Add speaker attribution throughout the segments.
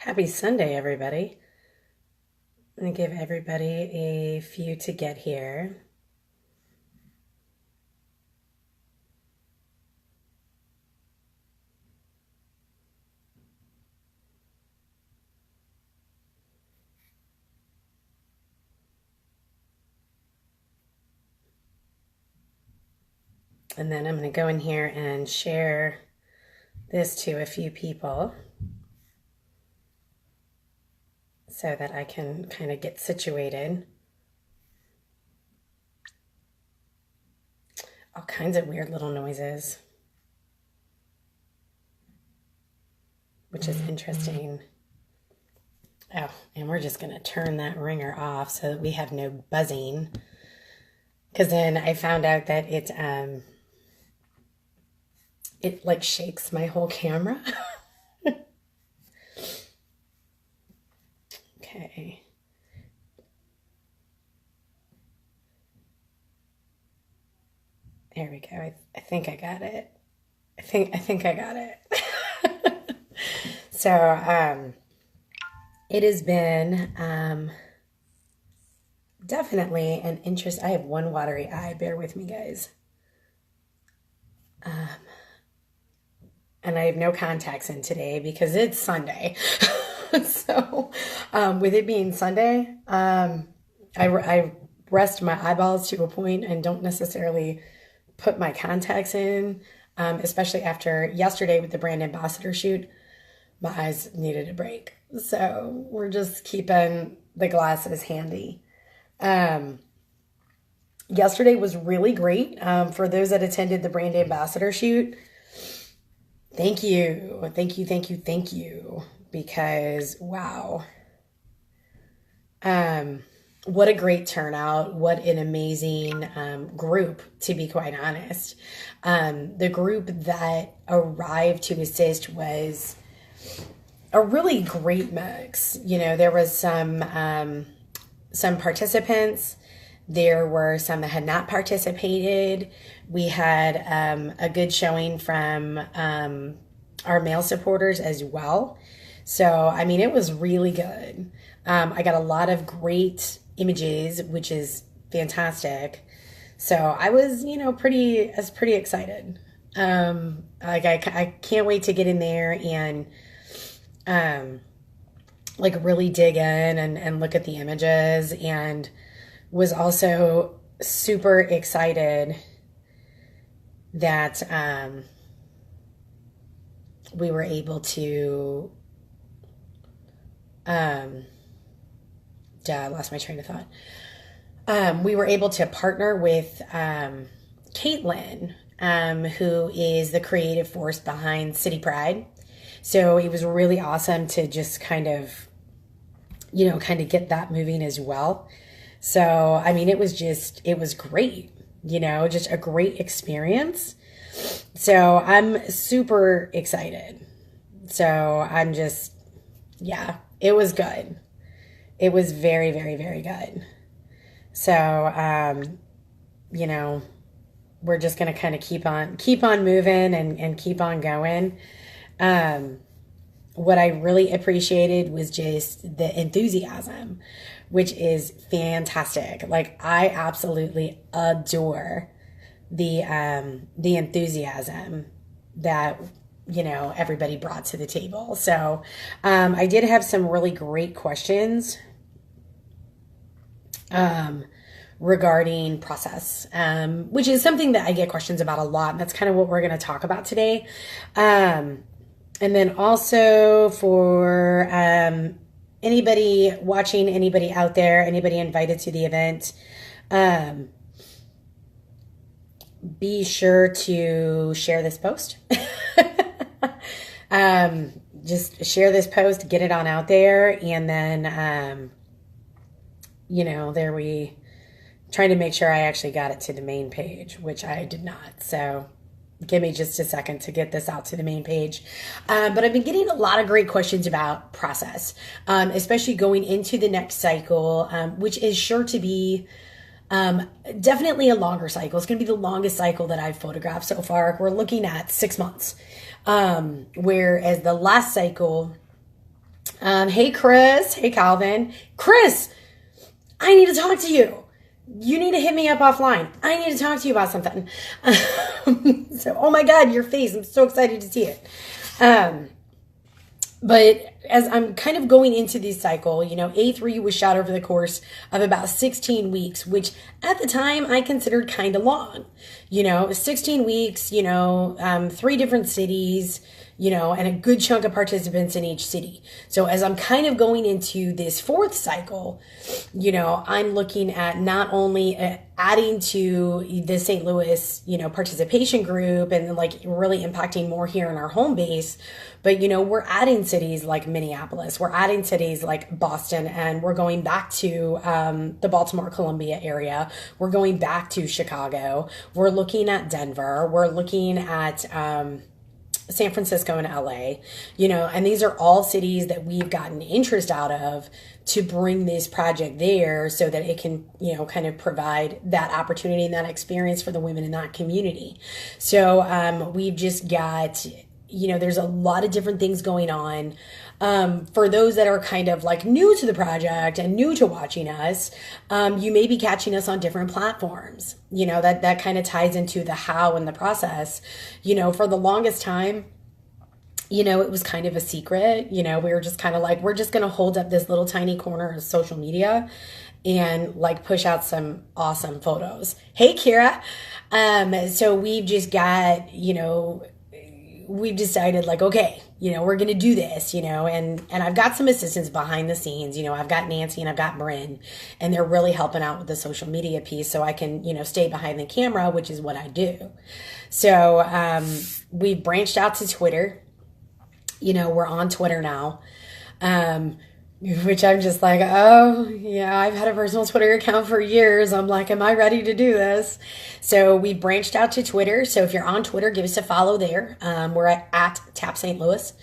Speaker 1: Happy Sunday, everybody. I'm going to give everybody a few to get here. And then I'm going to go in here and share this to a few people so that I can kind of get situated. All kinds of weird little noises, which is interesting. Oh, and we're just going to turn that ringer off so that we have no buzzing. Because then I found out that it like shakes my whole camera. Okay. There we go. I think I got it. I think I got it. So it has been definitely an interest. I have one watery eye. Bear with me, guys. And I have no contacts in today because it's Sunday. So with it being Sunday, I rest my eyeballs to a point and don't necessarily put my contacts in, especially after yesterday with the brand ambassador shoot. My eyes needed a break. So we're just keeping the glasses handy. Yesterday was really great. For those that attended the brand ambassador shoot, thank you. Thank you, thank you, thank you. Because, wow. What a great turnout. What an amazing group, to be quite honest. The group that arrived to assist was a really great mix. You know, there was some participants. There were some that had not participated. We had a good showing from our male supporters as well. So, I mean, it was really good. I got a lot of great images, which is fantastic. So I was, pretty excited. I can't wait to get in there and, really dig in and look at the images, and was also super excited that, we were able to, I lost my train of thought. We were able to partner with Caitlin, who is the creative force behind City Pride. So it was really awesome to just kind of get that moving as well. So, I mean, it was great, just a great experience. So I'm super excited. So I'm just, yeah, it was good. It was very, very, very good. So, we're just going to kind of keep on moving and keep on going. What I really appreciated was just the enthusiasm, which is fantastic. Like, I absolutely adore the enthusiasm that everybody brought to the table. So I did have some really great questions regarding process, which is something that I get questions about a lot, and that's kind of what we're going to talk about today. And then also for anybody watching, anybody out there, anybody invited to the event, be sure to share this post. Just share this post, get it on out there, and then, trying to make sure I actually got it to the main page, which I did not. So give me just a second to get this out to the main page. But I've been getting a lot of great questions about process, especially going into the next cycle, which is sure to be definitely a longer cycle. It's going to be the longest cycle that I've photographed so far. We're looking at 6 months. Whereas the last cycle Hey, Chris. Hey, Calvin. Chris, I need to talk to you. You need to hit me up offline. I need to talk to you about something. So, oh my God, your face. I'm so excited to see it. But as I'm kind of going into this cycle, A3 was shot over the course of about 16 weeks, which at the time I considered kind of long. 16 weeks, 3 different cities, and a good chunk of participants in each city. So as I'm kind of going into this 4th cycle, I'm looking at not only adding to the St. Louis, participation group and like really impacting more here in our home base, but we're adding cities like Minneapolis, we're adding cities like Boston, and we're going back to the Baltimore, Columbia area. We're going back to Chicago. We're looking at Denver. We're looking at San Francisco and LA, and these are all cities that we've gotten interest out of to bring this project there so that it can, kind of provide that opportunity and that experience for the women in that community. So we've just got, there's a lot of different things going on. For those that are kind of like new to the project and new to watching us, you may be catching us on different platforms. That kind of ties into the how and the process. For the longest time, it was kind of a secret. We were just kind of like, we're just going to hold up this little tiny corner of social media and like push out some awesome photos. Hey, Kira. So we've just got, we've decided like, okay, we're going to do this, and I've got some assistants behind the scenes. I've got Nancy and I've got Bryn, and they're really helping out with the social media piece so I can, stay behind the camera, which is what I do. So we've branched out to Twitter. We're on Twitter now. Which I'm just like, oh, yeah, I've had a personal Twitter account for years. I'm like, am I ready to do this? So we branched out to Twitter. So if you're on Twitter, give us a follow there. We're at Tap St. Louis.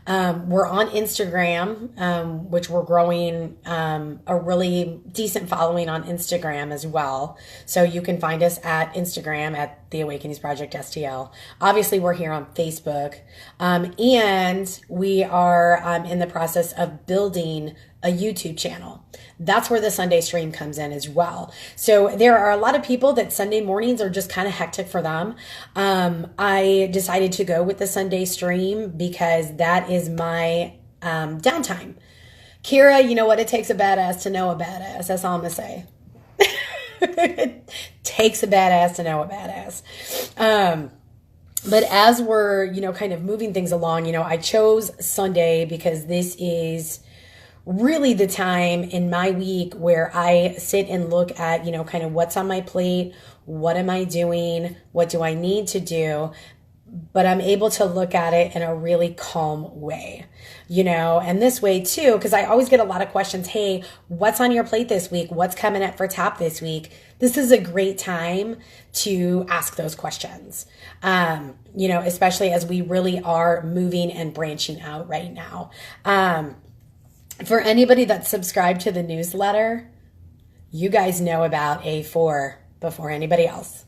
Speaker 1: We're on Instagram, which we're growing a really decent following on Instagram as well. So you can find us at Instagram at the Awakenings Project STL. Obviously, we're here on Facebook. And we are in the process of building a YouTube channel. That's where the Sunday stream comes in as well. So there are a lot of people that Sunday mornings are just kind of hectic for them. I decided to go with the Sunday stream because that is my downtime. Kira, you know what? It takes a badass to know a badass. That's all I'm going to say. It takes a badass to know a badass. But as we're, kind of moving things along, I chose Sunday because this is really the time in my week where I sit and look at, kind of what's on my plate, what am I doing, what do I need to do, but I'm able to look at it in a really calm way, and this way too, because I always get a lot of questions. Hey, what's on your plate this week? What's coming up for TAP this week? This is a great time to ask those questions, especially as we really are moving and branching out right now. For anybody that's subscribed to the newsletter, you guys know about A4 before anybody else.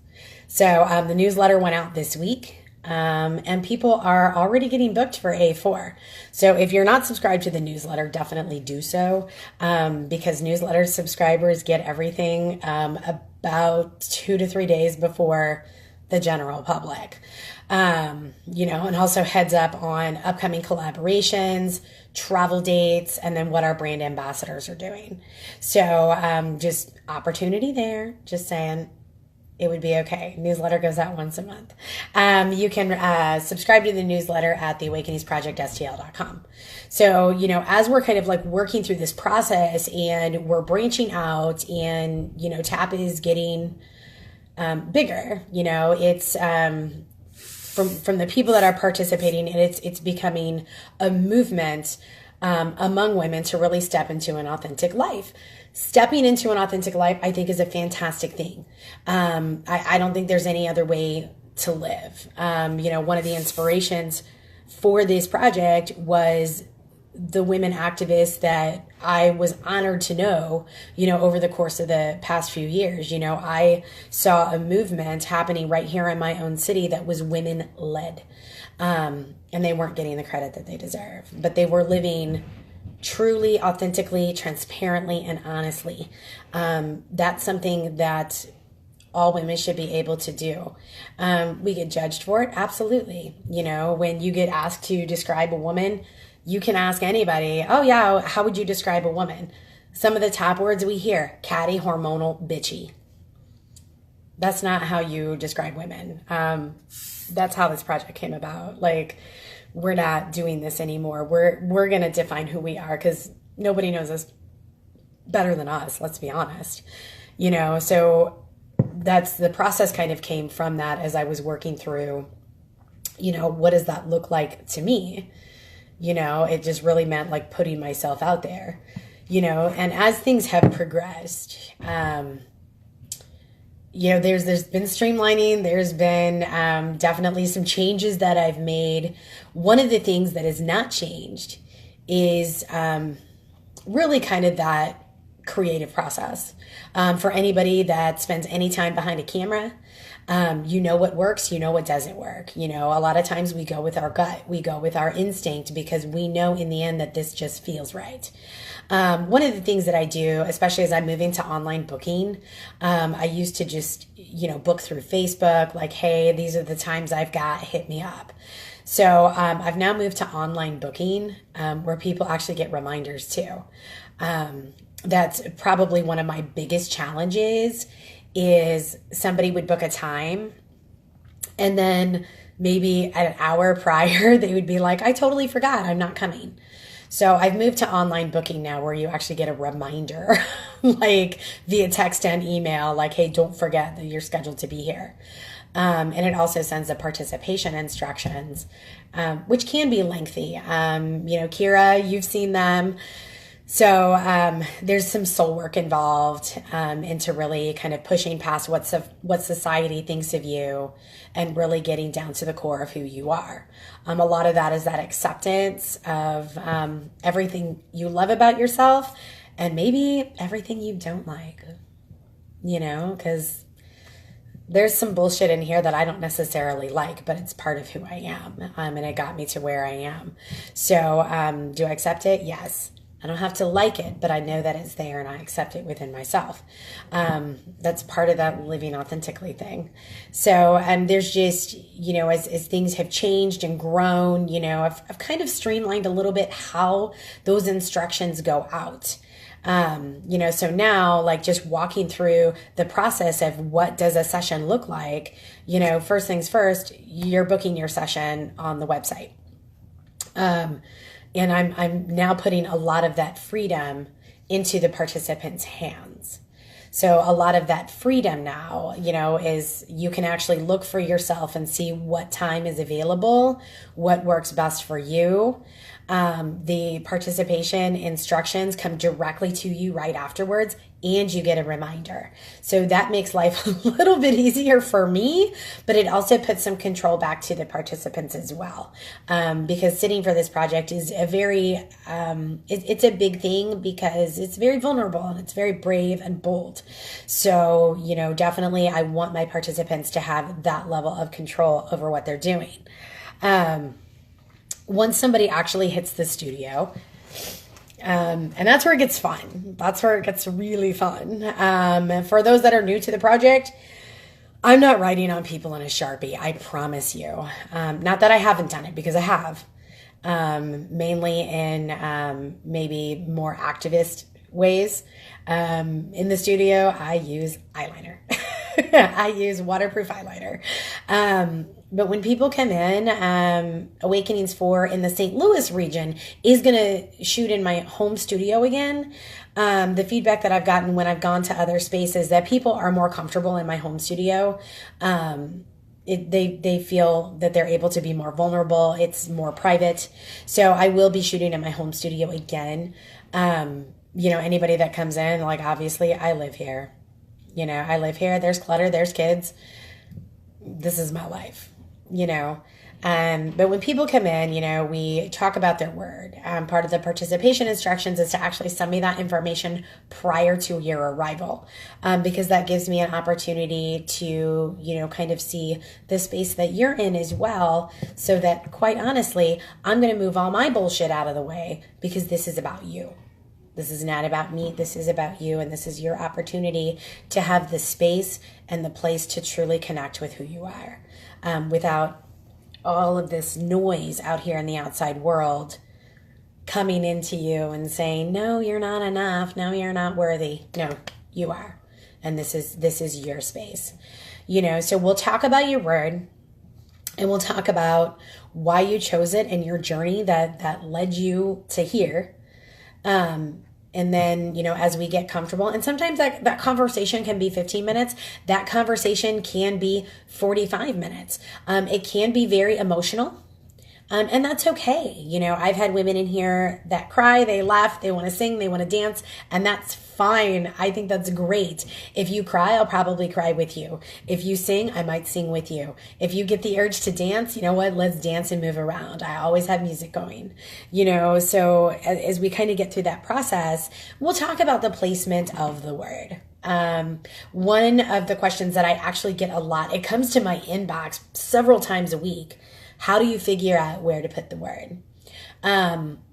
Speaker 1: So the newsletter went out this week. And people are already getting booked for A4. So if you're not subscribed to the newsletter, definitely do so, because newsletter subscribers get everything about 2 to 3 days before the general public. And also heads up on upcoming collaborations, travel dates, and then what our brand ambassadors are doing. So just opportunity there, just saying. It would be okay. Newsletter goes out once a month. You can subscribe to the newsletter at theawakeningsprojectstl.com. So, as we're kind of like working through this process and we're branching out and, TAP is getting bigger, it's from the people that are participating, and it's becoming a movement among women to really step into an authentic life. Stepping into an authentic life, I think, is a fantastic thing. I don't think there's any other way to live. One of the inspirations for this project was the women activists that I was honored to know, over the course of the past few years. I saw a movement happening right here in my own city that was women-led. And they weren't getting the credit that they deserve, but they were living truly, authentically, transparently, and honestly. That's something that all women should be able to do. We get judged for it. Absolutely. When you get asked to describe a woman, you can ask anybody, oh yeah, how would you describe a woman? Some of the top words we hear: catty, hormonal, bitchy. That's not how you describe women. That's how this project came about. Like, we're not doing this anymore. We're going to define who we are, because nobody knows us better than us. Let's be honest. So that's the process kind of came from that as I was working through, what does that look like to me? It just really meant like putting myself out there, and as things have progressed, there's been streamlining. There's been definitely some changes that I've made. One of the things that has not changed is really kind of that creative process. For anybody that spends any time behind a camera, what works, what doesn't work. A lot of times we go with our gut, we go with our instinct, because we know in the end that this just feels right. One of the things that I do, especially as I'm moving to online booking, I used to just, book through Facebook, like, hey, these are the times I've got, hit me up. So I've now moved to online booking, where people actually get reminders too. That's probably one of my biggest challenges, is somebody would book a time, and then maybe an hour prior, they would be like, I totally forgot, I'm not coming. So I've moved to online booking now, where you actually get a reminder, like via text and email, like, hey, don't forget that you're scheduled to be here. And it also sends the participation instructions, which can be lengthy. Kira, you've seen them. So there's some soul work involved into really kind of pushing past what society thinks of you, and really getting down to the core of who you are. A lot of that is that acceptance of everything you love about yourself, and maybe everything you don't like, because there's some bullshit in here that I don't necessarily like, but it's part of who I am, and it got me to where I am. So do I accept it? Yes. I don't have to like it, but I know that it's there, and I accept it within myself. That's part of that living authentically thing. So there's just, as things have changed and grown, I've kind of streamlined a little bit how those instructions go out. So now, like, just walking through the process of what does a session look like, first things first, you're booking your session on the website. And I'm now putting a lot of that freedom into the participants' hands. So a lot of that freedom now, is you can actually look for yourself and see what time is available, what works best for you. The participation instructions come directly to you right afterwards, and you get a reminder. So that makes life a little bit easier for me, but it also puts some control back to the participants as well. Because sitting for this project is a very, it's a big thing, because it's very vulnerable and it's very brave and bold. So, definitely I want my participants to have that level of control over what they're doing. Once somebody actually hits the studio, and that's where it gets fun. That's where it gets really fun. For those that are new to the project, I'm not writing on people in a Sharpie, I promise you. Not that I haven't done it, because I have. Mainly in maybe more activist ways. In the studio, I use eyeliner. I use waterproof eyeliner. But when people come in, Awakenings 4 in the St. Louis region is going to shoot in my home studio again. The feedback that I've gotten when I've gone to other spaces, that people are more comfortable in my home studio. They feel that they're able to be more vulnerable. It's more private. So I will be shooting in my home studio again. Anybody that comes in, like, obviously I live here. I live here. There's clutter. There's kids. This is my life. But when people come in, we talk about their word. Part of the participation instructions is to actually send me that information prior to your arrival, because that gives me an opportunity to, kind of see the space that you're in as well, so that, quite honestly, I'm going to move all my bullshit out of the way, because this is about you. This is not about me. This is about you. And this is your opportunity to have the space and the place to truly connect with who you are, without all of this noise out here in the outside world coming into you and saying, no, you're not enough. No, you're not worthy. No, you are. And this is your space. So we'll talk about your word, and we'll talk about why you chose it and your journey that led you to here. And then, as we get comfortable, and sometimes that conversation can be 15 minutes, that conversation can be 45 minutes. It can be very emotional. And that's okay. I've had women in here that cry, they laugh, they want to sing, they want to dance, and that's fine. I think that's great. If you cry, I'll probably cry with you. If you sing, I might sing with you. If you get the urge to dance, you know what? Let's dance and move around. I always have music going, so as we kind of get through that process, we'll talk about the placement of the word. One of the questions that I actually get a lot, it comes to my inbox several times a week. How do you figure out where to put the word?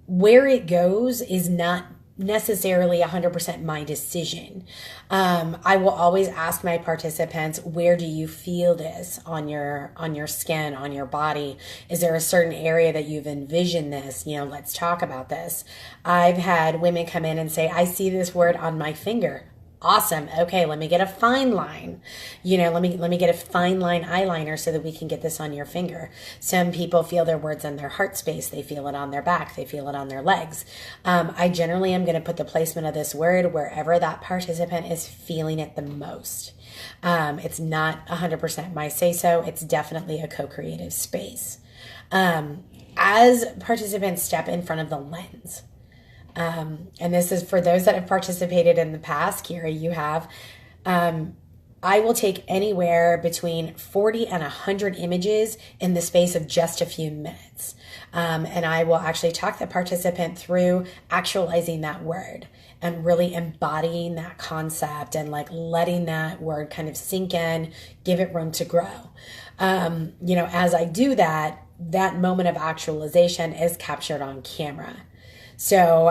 Speaker 1: Where it goes is not necessarily 100% my decision. I will always ask my participants, where do you feel this on your skin, on your body? Is there a certain area that you've envisioned this? Let's talk about this. I've had women come in and say, I see this word on my finger. Awesome. Okay, let me get a fine line. Let me get a fine line eyeliner so that we can get this on your finger. Some people feel their words in their heart space. They feel it on their back. They feel it on their legs. I generally am going to put the placement of this word wherever that participant is feeling it the most. It's not 100% my say-so. It's definitely a co-creative space. As participants step in front of the lens, and this is for those that have participated in the past. Kira, you have. I will take anywhere between 40 and 100 images in the space of just a few minutes. And I will actually talk the participant through actualizing that word and really embodying that concept and letting that word kind of sink in, give it room to grow. As I do that, that moment of actualization is captured on camera. So,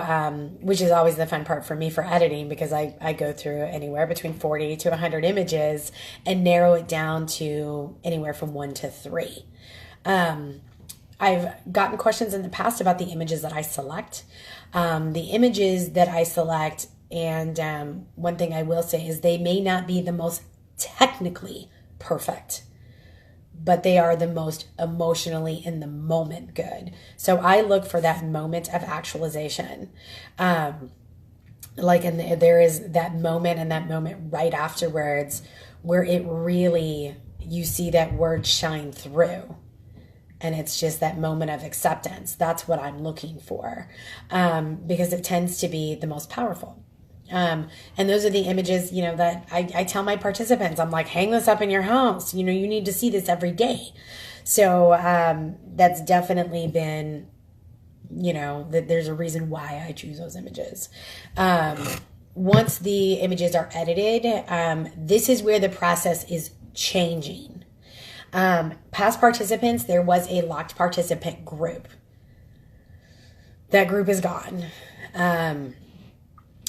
Speaker 1: which is always the fun part for me for editing, because I go through anywhere between 40 to 100 images and narrow it down to anywhere from 1 to 3. I've gotten questions in the past about the images that I select. The images that I select, and one thing I will say is they may not be the most technically perfect, but they are the most emotionally in the moment good. So I look for that moment of actualization. And there is that moment and that moment right afterwards where it really, you see that word shine through. And it's just that moment of acceptance. That's what I'm looking for, because it tends to be the most powerful. And those are the images, that I tell my participants, I'm like, hang this up in your house. You need to see this every day. So, that's definitely been, that there's a reason why I choose those images. Once the images are edited, this is where the process is changing. Past participants, there was a locked participant group. That group is gone.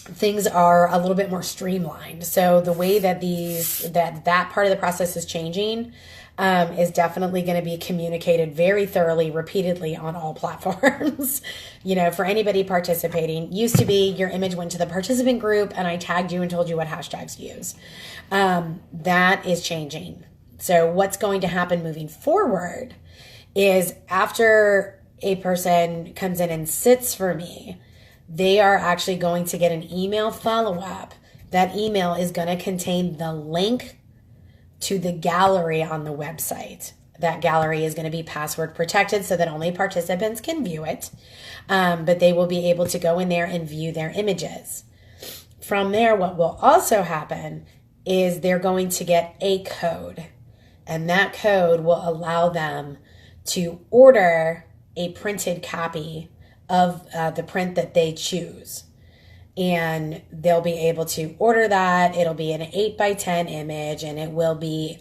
Speaker 1: Things are a little bit more streamlined. So the way that that part of the process is changing is definitely going to be communicated very thoroughly, repeatedly on all platforms. For anybody participating, used to be your image went to the participant group and I tagged you and told you what hashtags to use. That is changing. So what's going to happen moving forward is after a person comes in and sits for me, they are actually going to get an email follow-up. That email is going to contain the link to the gallery on the website. That gallery is going to be password protected so that only participants can view it. But they will be able to go in there and view their images. From there, what will also happen is they're going to get a code. And that code will allow them to order a printed copy of the print that they choose. And they'll be able to order that. It'll be an 8x10 image, and it will be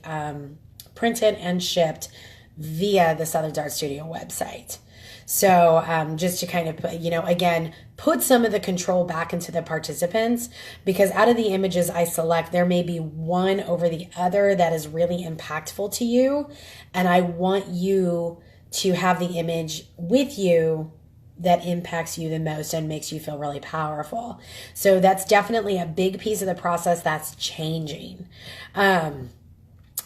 Speaker 1: printed and shipped via the Southern Art Studio website. So just to kind of, again, put some of the control back into the participants, because out of the images I select, there may be one over the other that is really impactful to you. And I want you to have the image with you that impacts you the most and makes you feel really powerful. So that's definitely a big piece of the process that's changing.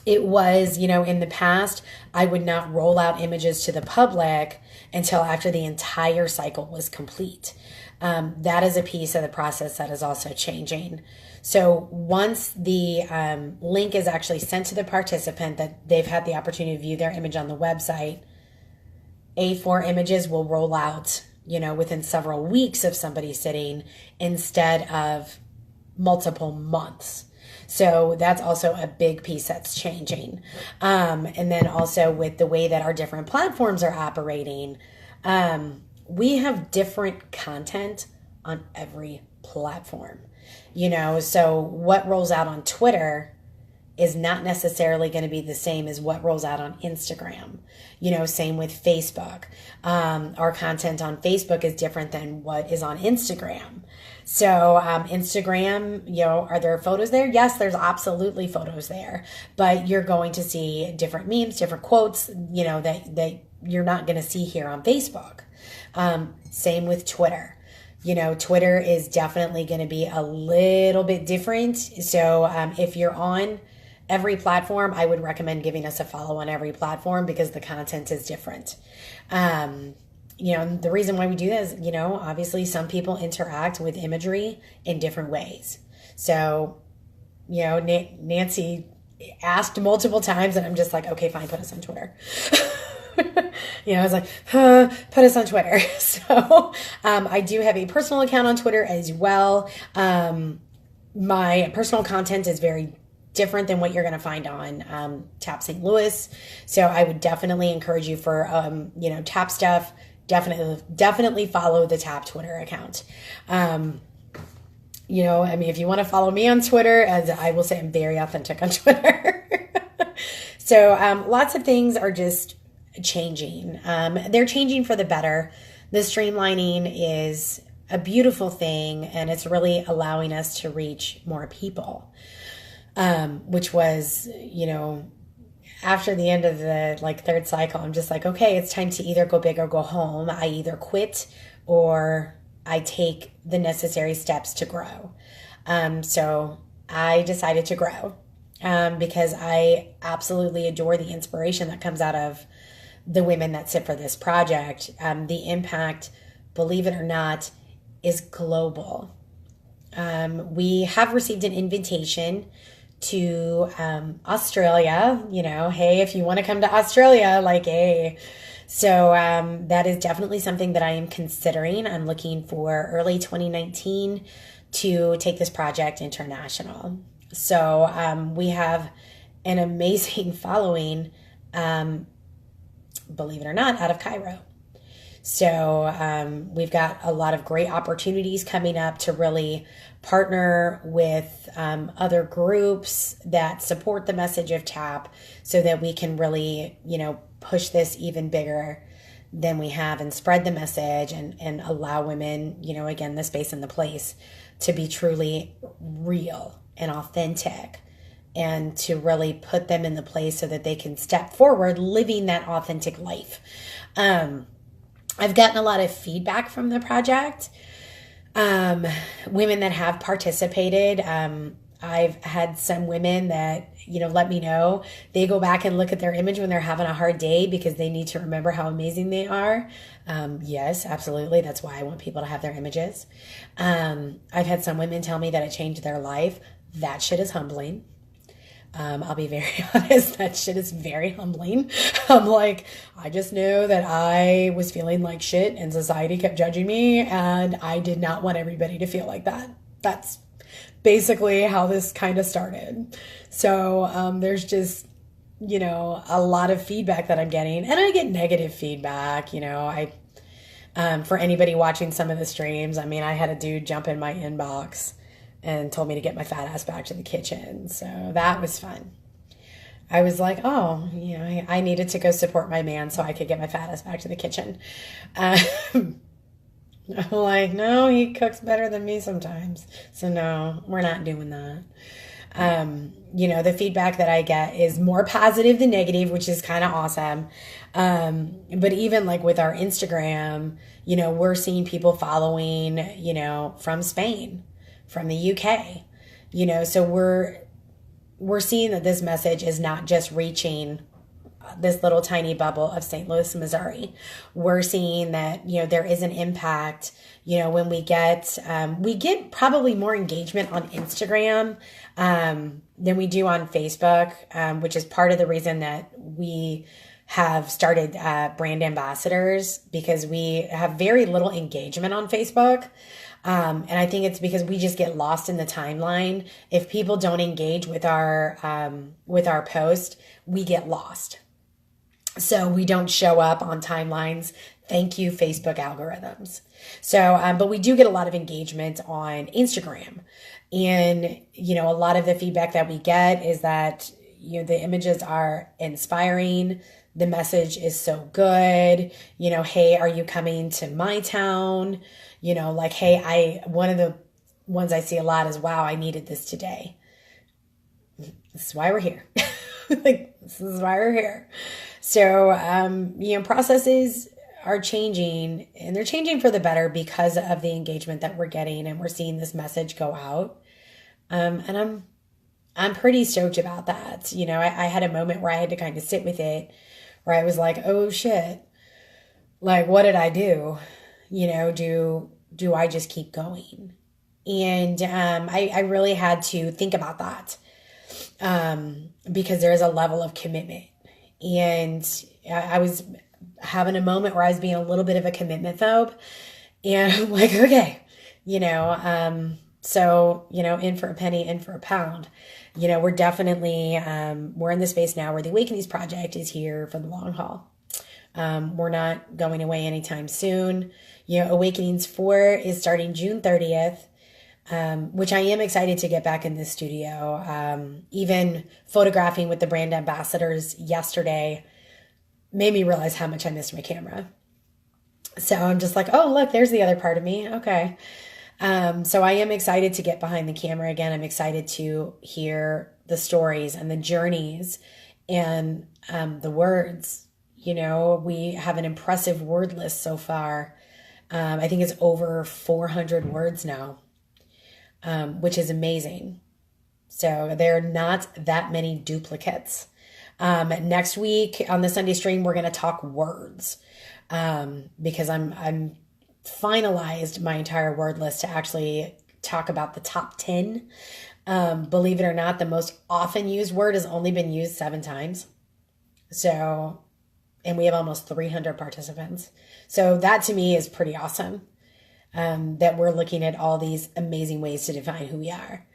Speaker 1: It was, in the past, I would not roll out images to the public until after the entire cycle was complete. That is a piece of the process that is also changing. So once the link is actually sent to the participant that they've had the opportunity to view their image on the website, A4 images will roll out, within several weeks of somebody sitting instead of multiple months. So that's also a big piece that's changing. And then also with the way that our different platforms are operating, we have different content on every platform, so what rolls out on Twitter is not necessarily going to be the same as what rolls out on Instagram. Same with Facebook. Our content on Facebook is different than what is on Instagram. So Instagram, are there photos there? Yes, there's absolutely photos there, but you're going to see different memes, different quotes, that you're not going to see here on Facebook. Same with Twitter. Twitter is definitely going to be a little bit different. So if you're on every platform, I would recommend giving us a follow on every platform because the content is different. The reason why we do this, obviously some people interact with imagery in different ways. So, Nancy asked multiple times and I'm just like, okay, fine, put us on Twitter. I was like, put us on Twitter. So I do have a personal account on Twitter as well. My personal content is very different than what you're going to find on TAP St. Louis. So I would definitely encourage you for, TAP stuff. Definitely follow the TAP Twitter account. If you want to follow me on Twitter, as I will say, I'm very authentic on Twitter. So lots of things are just changing. They're changing for the better. The streamlining is a beautiful thing, and it's really allowing us to reach more people, which was, after the end of the third cycle, I'm just like, okay, it's time to either go big or go home. I either quit or I take the necessary steps to grow. So I decided to grow because I absolutely adore the inspiration that comes out of the women that sit for this project. The impact, believe it or not, is global. We have received an invitation to Australia, hey, if you want to come to Australia, hey. So that is definitely something that I am considering. I'm looking for early 2019 to take this project international. So we have an amazing following, believe it or not, out of Cairo. So we've got a lot of great opportunities coming up to really partner with other groups that support the message of TAP so that we can really, push this even bigger than we have and spread the message and allow women, again, the space and the place to be truly real and authentic and to really put them in the place so that they can step forward living that authentic life. I've gotten a lot of feedback from the project. Women that have participated. I've had some women that, let me know they go back and look at their image when they're having a hard day because they need to remember how amazing they are. Yes, absolutely. That's why I want people to have their images. I've had some women tell me that it changed their life. That shit is humbling. I'll be very honest, that shit is very humbling. I'm like, I just know that I was feeling like shit and society kept judging me and I did not want everybody to feel like that. That's basically how this kind of started. So there's just a lot of feedback that I'm getting, and I get negative feedback. For anybody watching some of the streams, I mean, I had a dude jump in my inbox and told me to get my fat ass back to the kitchen. So that was fun. I was like, oh, I needed to go support my man so I could get my fat ass back to the kitchen. I'm like, no, he cooks better than me sometimes. So no, we're not doing that. The feedback that I get is more positive than negative, which is kind of awesome. But even like with our Instagram, we're seeing people following, from Spain, from the UK, so we're seeing that this message is not just reaching this little tiny bubble of St. Louis, Missouri. We're seeing that, there is an impact, when we get probably more engagement on Instagram, than we do on Facebook, which is part of the reason that we have started brand ambassadors, because we have very little engagement on Facebook. And I think it's because we just get lost in the timeline. If people don't engage with our post, we get lost. So we don't show up on timelines. Thank you, Facebook algorithms. So, but we do get a lot of engagement on Instagram. And, a lot of the feedback that we get is that, the images are inspiring. The message is so good. Hey, are you coming to my town? Hey, one of the ones I see a lot is, wow, I needed this today. This is why we're here. This is why we're here. So, processes are changing, and they're changing for the better because of the engagement that we're getting, and we're seeing this message go out. And I'm pretty stoked about that. I had a moment where I had to kind of sit with it, where I was like, oh shit, like, what did I do? Do I just keep going? And I really had to think about that, because there is a level of commitment. And I was having a moment where I was being a little bit of a commitment phobe. And I'm like, okay, so, in for a penny, in for a pound. We're definitely, we're in the space now where the Awakenings Project is here for the long haul. We're not going away anytime soon. Awakenings 4 is starting June 30th, which I am excited to get back in the studio. Even photographing with the brand ambassadors yesterday made me realize how much I missed my camera. So I'm just like, oh, look, there's the other part of me. Okay. So I am excited to get behind the camera again. I'm excited to hear the stories and the journeys and the words. We have an impressive word list so far. I think it's over 400 words now, which is amazing. So there are not that many duplicates. Next week on the Sunday stream, we're going to talk words, because I'm finalized my entire word list to actually talk about the top 10. Believe it or not, the most often used word has only been used 7 times. So, and we have almost 300 participants. So that to me is pretty awesome, that we're looking at all these amazing ways to define who we are.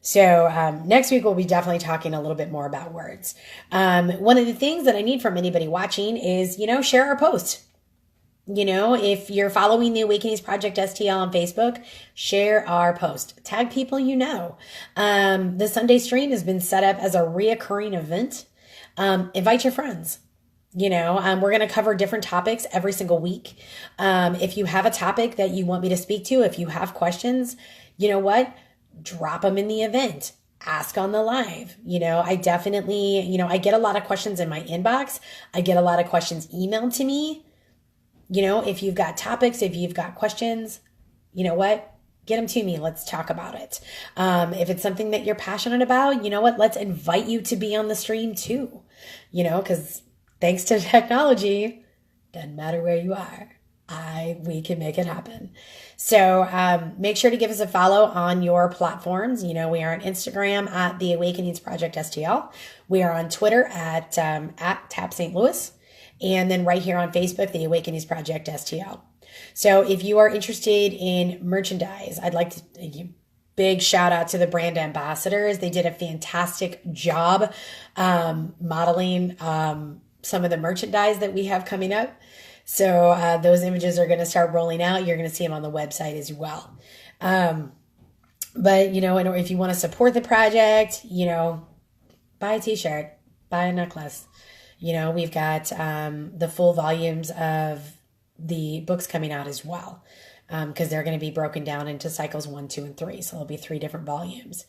Speaker 1: So next week, we'll be definitely talking a little bit more about words. One of the things that I need from anybody watching is, share our post. If you're following the Awakenings Project STL on Facebook, share our post. Tag people the Sunday stream has been set up as a reoccurring event. Invite your friends. We're going to cover different topics every single week. If you have a topic that you want me to speak to, if you have questions, drop them in the event. Ask on the live. I definitely, I get a lot of questions in my inbox. I get a lot of questions emailed to me. If you've got topics, if you've got questions, get them to me. Let's talk about it. If it's something that you're passionate about, let's invite you to be on the stream too, because thanks to technology, doesn't matter where you are. We can make it happen. So make sure to give us a follow on your platforms. We are on Instagram at the Awakenings Project STL. We are on Twitter at Tap St. Louis. And then right here on Facebook, the Awakenings Project STL. So if you are interested in merchandise, I'd like to, big shout out to the brand ambassadors. They did a fantastic job modeling some of the merchandise that we have coming up. So those images are going to start rolling out. You're going to see them on the website as well. But, if you want to support the project, buy a t-shirt, buy a necklace. We've got the full volumes of the books coming out as well, because they're going to be broken down into cycles 1, 2, and 3. So there'll be 3 different volumes.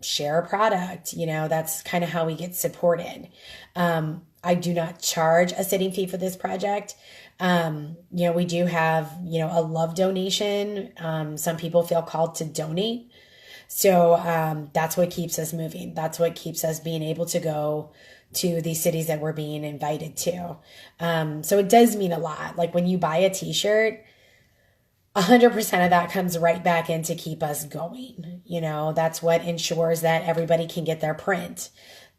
Speaker 1: Share a product. That's kind of how we get supported. I do not charge a sitting fee for this project. We do have, a love donation. Some people feel called to donate. So that's what keeps us moving. That's what keeps us being able to go to these cities that we're being invited to. So it does mean a lot. Like when you buy a t-shirt, 100% of that comes right back in to keep us going. That's what ensures that everybody can get their print.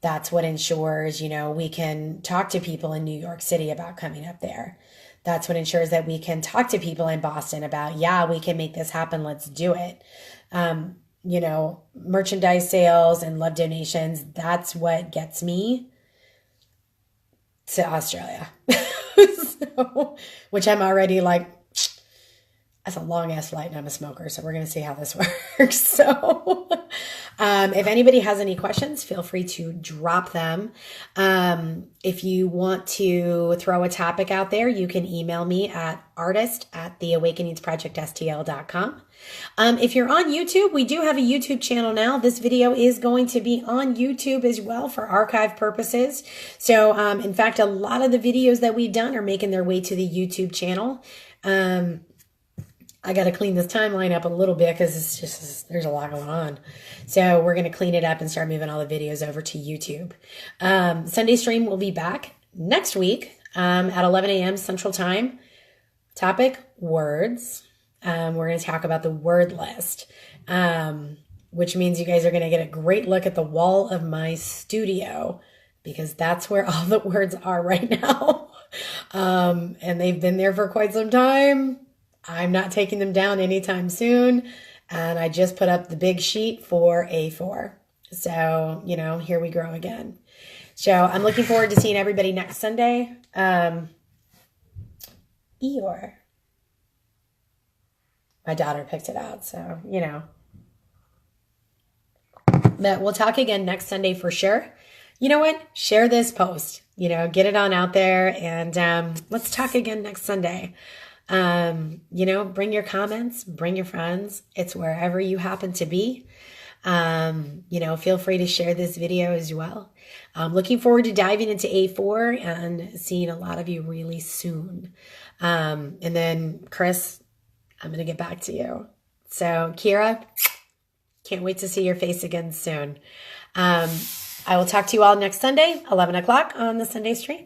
Speaker 1: That's what ensures, we can talk to people in New York City about coming up there. That's what ensures that we can talk to people in Boston about, yeah, we can make this happen. Let's do it. Merchandise sales and love donations. That's what gets me to Australia. Which I'm already like, that's a long ass flight and I'm a smoker. So we're going to see how this works. So if anybody has any questions, feel free to drop them. If you want to throw a topic out there, you can email me at artist@theawakeningsprojectstl.com. If you're on YouTube, we do have a YouTube channel now. This video is going to be on YouTube as well for archive purposes. So in fact, a lot of the videos that we've done are making their way to the YouTube channel. I got to clean this timeline up a little bit because it's just, there's a lot going on. So we're going to clean it up and start moving all the videos over to YouTube. Sunday stream will be back next week at 11 a.m. Central Time. Topic, words. We're going to talk about the word list, which means you guys are going to get a great look at the wall of my studio because that's where all the words are right now. And they've been there for quite some time. I'm not taking them down anytime soon. And I just put up the big sheet for A4. So, here we grow again. So I'm looking forward to seeing everybody next Sunday. Eeyore. My daughter picked it out. So, But we'll talk again next Sunday for sure. You know what? Share this post. Get it on out there. And let's talk again next Sunday. Bring your comments, bring your friends. It's wherever you happen to be. Feel free to share this video as well. I'm looking forward to diving into A4 and seeing a lot of you really soon. And then Chris, I'm going to get back to you. So Kira, can't wait to see your face again soon. I will talk to you all next Sunday, 11 o'clock on the Sunday stream.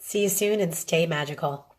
Speaker 1: See you soon and stay magical.